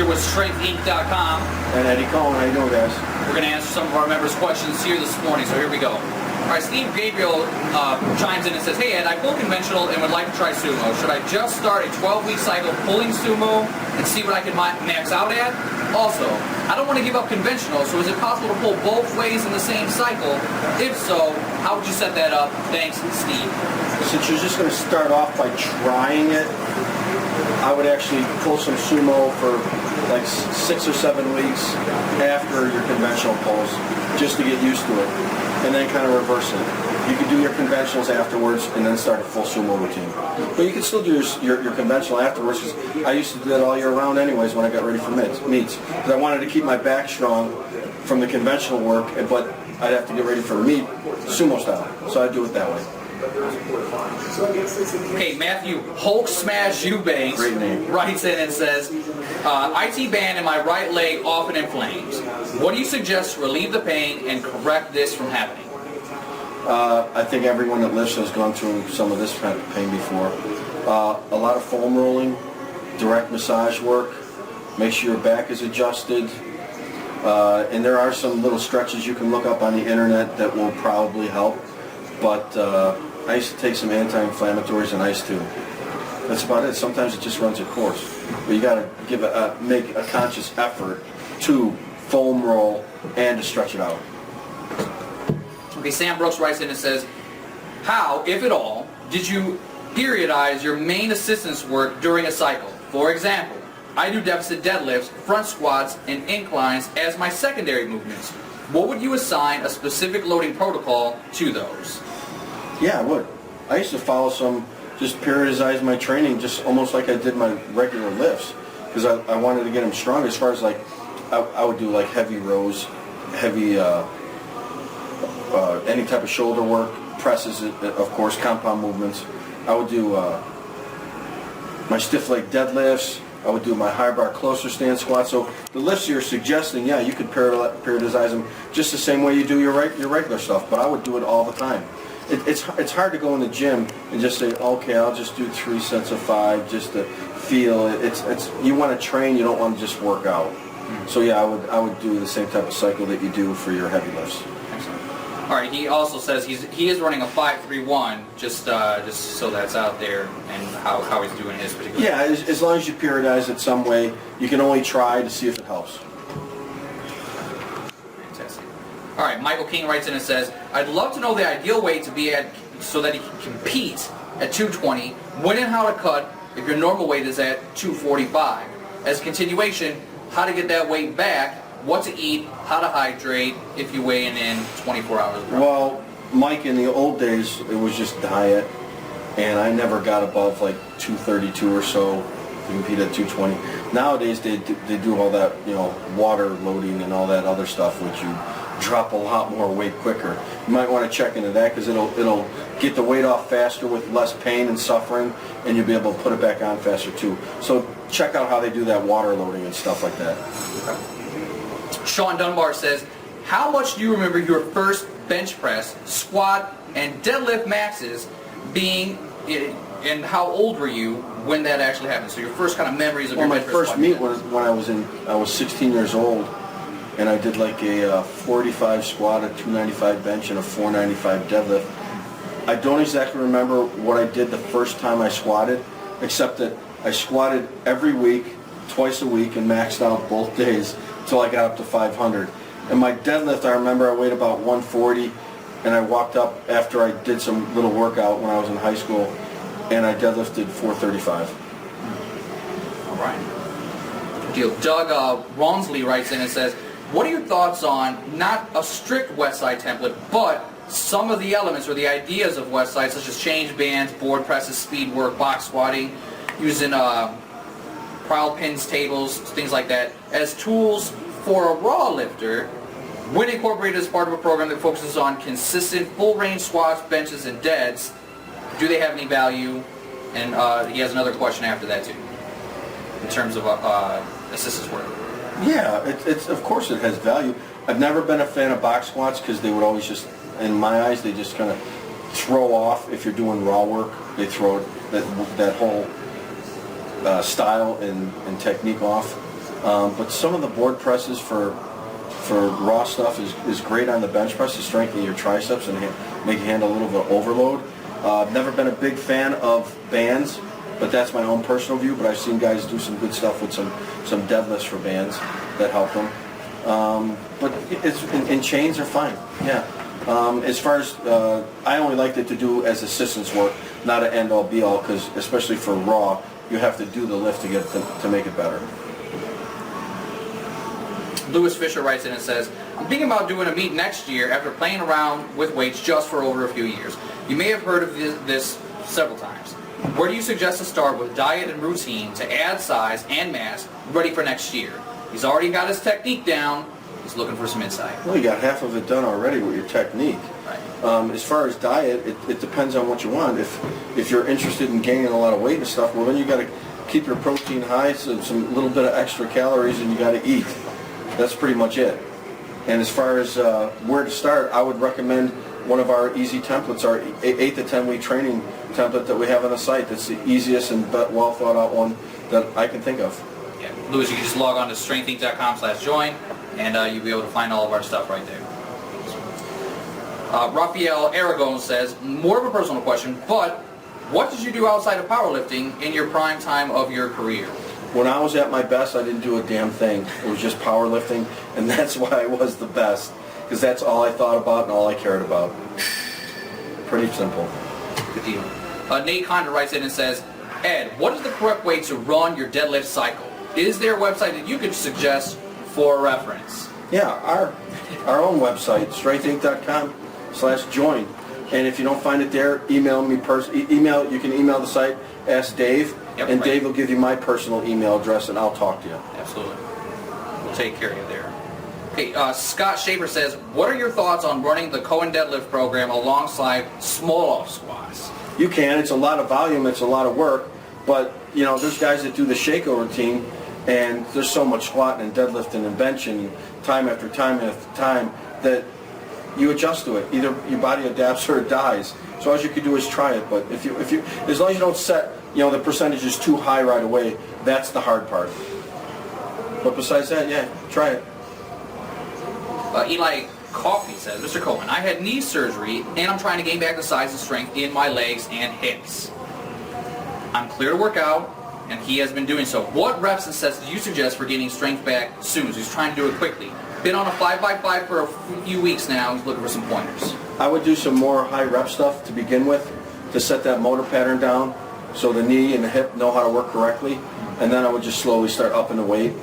here with StrengthInc.com. And Eddie Coan, how you doing, guys? We're going to answer some of our members' questions here this morning, so here we go. All right, Steve Gabriel chimes in and says, "Hey Ed, I pull conventional and would like to try sumo. Should I just start a 12-week cycle pulling sumo and see what I can max out at? Also, I don't want to give up conventional, so is it possible to pull both ways in the same cycle? If so, how would you set that up? Thanks, Steve." Since you're just going to start off by trying it, I would actually pull some sumo for like 6 or 7 weeks after your conventional pulls, just to get used to it, and then kind of reverse it. You could do your conventionals afterwards and then start a full sumo routine. But you can still do your conventional afterwards, because I used to do that all year round anyways when I got ready for meets. Because I wanted to keep my back strong from the conventional work, but I'd have to get ready for a meet, sumo style. So I'd do it that way. Okay, Matthew Hulk Smash Eubanks writes in and says, IT band in my right leg often inflames. What do you suggest to relieve the pain and correct this from happening? I think everyone that lifts has gone through some of this kind of pain before. A lot of foam rolling, direct massage work, make sure your back is adjusted, and there are some little stretches you can look up on the internet that will probably help. But I used to take some anti-inflammatories and ice too. That's about it. Sometimes it just runs a course. But you got to make a conscious effort to foam roll and to stretch it out. Okay, Sam Brooks writes in and says, how, if at all, did you periodize your main assistance work during a cycle? For example, I do deficit deadlifts, front squats, and inclines as my secondary movements. What would you assign a specific loading protocol to those? Yeah, I would. I used to follow just periodize my training just almost like I did my regular lifts, because I wanted to get them strong. As far as like, I would do like heavy rows, heavy, any type of shoulder work, presses, of course, compound movements. I would do my stiff leg deadlifts. I would do my high bar closer stand squats. So the lifts you're suggesting, yeah, you could periodize them just the same way you do your regular stuff, but I would do it all the time. It's hard to go in the gym and just say, okay, I'll just do 3 sets of 5 just to feel it. You want to train, you don't want to just work out. So yeah, I would do the same type of cycle that you do for your heavy lifts. Excellent. All right, he also says he is running a 5-3-1, just so that's out there, and how he's doing his particular. Yeah, as long as you periodize it some way, you can only try to see if it helps. Fantastic. All right, Michael King writes in and says, I'd love to know the ideal weight to be at so that he can compete at 220, when and how to cut if your normal weight is at 245. As a continuation, how to get that weight back, what to eat, how to hydrate if you weigh in 24 hours. Well, Mike, in the old days, it was just diet, and I never got above like 232 or so to compete at 220. Nowadays, they do all that, water loading and all that other stuff, which you drop a lot more weight quicker. You might want to check into that, because it'll get the weight off faster with less pain and suffering, and you'll be able to put it back on faster too. So check out how they do that water loading and stuff like that. Sean Dunbar says, how much do you remember your first bench press, squat, and deadlift maxes being, and how old were you when that actually happened? So your first kind of memories of your bench press. Well, my first meet was when I was 16 years old, and I did like a 45 squat, a 295 bench, and a 495 deadlift. I don't exactly remember what I did the first time I squatted, except that I squatted every week, twice a week, and maxed out both days until I got up to 500. And my deadlift, I remember I weighed about 140, and I walked up after I did some little workout when I was in high school, and I deadlifted 435. All right. Doug Ronsley writes in and says, what are your thoughts on not a strict Westside template, but some of the elements or the ideas of Westside, such as change bands, board presses, speed work, box squatting, using prowl pins, tables, things like that, as tools for a raw lifter when incorporated as part of a program that focuses on consistent full-range squats, benches, and deads? Do they have any value? And he has another question after that too, in terms of assistance work. Yeah, it's of course it has value. I've never been a fan of box squats, because they would always just, in my eyes, they just kind of throw off if you're doing raw work. They throw that whole style and technique off. But some of the board presses for raw stuff is great on the bench press to strengthen your triceps and make you handle a little bit of overload. I've never been a big fan of bands, but that's my own personal view. But I've seen guys do some good stuff with some deadlifts for bands that help them. But and chains are fine. Yeah. As far as I only liked it to do as assistance work, not an end all be all, because especially for raw, you have to do the lift to get to make it better. Lewis Fisher writes in and says, I'm thinking about doing a meet next year after playing around with weights just for over a few years. You may have heard of this several times. Where do you suggest to start with diet and routine to add size and mass ready for next year? He's already got his technique down. He's looking for some insight. Well, you got half of it done already with your technique. Right. As far as diet, it depends on what you want. If you're interested in gaining a lot of weight and stuff, well, then you got to keep your protein high, some little bit of extra calories, and you got to eat. That's pretty much it. And as far as where to start, I would recommend one of our easy templates, our 8 to 10 week training template that we have on the site. That's the easiest and well thought out one that I can think of. Yeah, Louis, you can just log on to strengthinc.com/join, and you'll be able to find all of our stuff right there. Rafael Aragon says, more of a personal question, but what did you do outside of powerlifting in your prime time of your career? When I was at my best, I didn't do a damn thing. It was just powerlifting, and that's why I was the best, because that's all I thought about and all I cared about. Pretty simple. Good deal. Nate Conda writes in and says, Ed, what is the correct way to run your deadlift cycle? Is there a website that you could suggest for reference? Yeah, our own website, strengthinc.com/join. And if you don't find it there, email me. You can email the site, ask Dave, and right. Dave will give you my personal email address, and I'll talk to you. Absolutely. We'll take care of you there. Okay, Scott Schaefer says, what are your thoughts on running the Coan deadlift program alongside small-off squats? You can. It's a lot of volume. It's a lot of work. But, there's guys that do the Shaco routine, and there's so much squatting and deadlifting and benching time after time after time that you adjust to it. Either your body adapts or it dies. So all you can do is try it. But if you, as long as you don't set, the percentage is too high right away, that's the hard part. But besides that, yeah, try it. Eli Coffey says, Mr. Coan, I had knee surgery and I'm trying to gain back the size and strength in my legs and hips. I'm clear to work out, and he has been doing so. What reps and sets do you suggest for getting strength back soon? He's trying to do it quickly. Been on a 5x5 for a few weeks now. He's looking for some pointers. I would do some more high rep stuff to begin with to set that motor pattern down so the knee and the hip know how to work correctly, and then I would just slowly start upping the weight.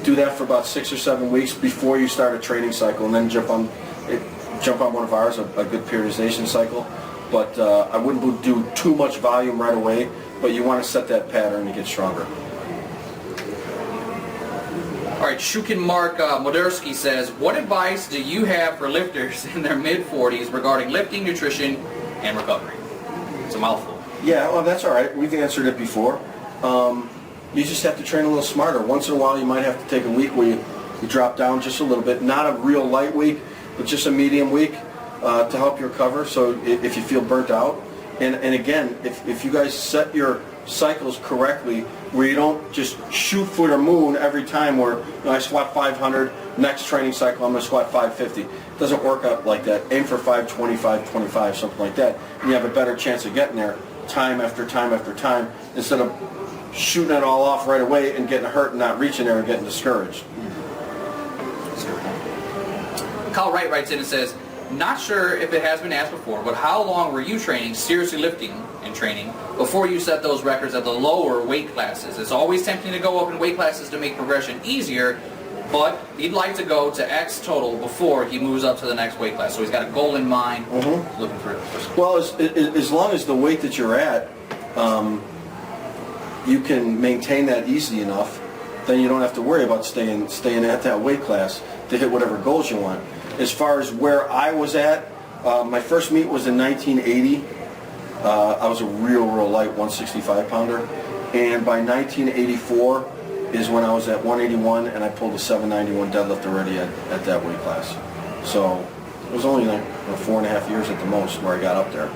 Do that for about 6 or 7 weeks before you start a training cycle, and then jump on one of ours, a good periodization cycle. But I wouldn't do too much volume right away, but you want to set that pattern to get stronger. All right, Shukin Mark Modersky says, what advice do you have for lifters in their mid-40s regarding lifting, nutrition, and recovery? It's a mouthful. Yeah, well, that's all right. We've answered it before. You just have to train a little smarter. Once in a while, you might have to take a week where you drop down just a little bit. Not a real light week, but just a medium week to help you recover, so if you feel burnt out. And again, if you guys set your cycles correctly, where you don't just shoot for the moon every time where I squat 500, next training cycle I'm going to squat 550. It doesn't work out like that. Aim for 520, 525, something like that, and you have a better chance of getting there time after time after time, instead of shooting it all off right away and getting hurt and not reaching there and getting discouraged. Kyle Wright writes in and says, not sure if it has been asked before, but how long were you training, seriously lifting and training, before you set those records at the lower weight classes? It's always tempting to go up in weight classes to make progression easier, but he'd like to go to X total before he moves up to the next weight class. So he's got a goal in mind, looking for it. Well, as long as the weight that you're at, you can maintain that easy enough, then you don't have to worry about staying at that weight class to hit whatever goals you want. As far as where I was at, my first meet was in 1980. I was a real light 165 pounder, and by 1984 is when I was at 181, and I pulled a 791 deadlift already at that weight class. So it was only like 4.5 years at the most where I got up there.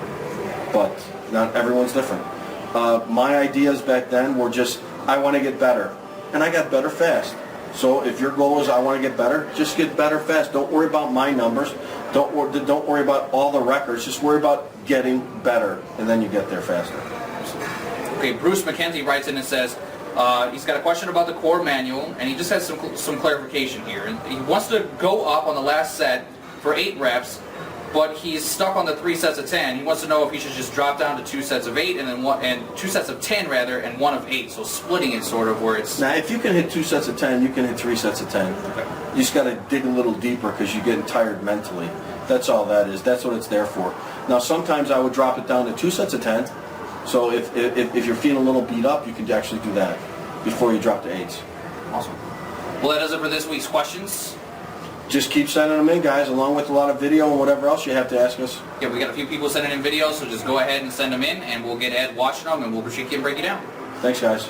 But not everyone's different. My ideas back then were just, I want to get better, and I got better fast. So if your goal is I want to get better, just get better fast. Don't worry about my numbers. Don't worry about all the records. Just worry about getting better, and then you get there faster. Okay, Bruce McKenzie writes in and says he's got a question about the core manual, and he just has some clarification here. And he wants to go up on the last set for 8 reps, but he's stuck on the 3 sets of 10. He wants to know if he should just drop down to 2 sets of 8 and then 2 sets of 10 rather, and 1 of 8. So splitting it sort of where it's. Now, if you can hit 2 sets of 10, you can hit 3 sets of 10. Okay. You just got to dig a little deeper because you're getting tired mentally. That's all that is. That's what it's there for. Now, sometimes I would drop it down to 2 sets of 10. So if you're feeling a little beat up, you can actually do that before you drop to 8s. Awesome. Well, that does it for this week's questions. Just keep sending them in, guys, along with a lot of video and whatever else you have to ask us. Yeah, we got a few people sending in videos, so just go ahead and send them in, and we'll get Ed watching them, and we'll critique and break it down. Thanks, guys.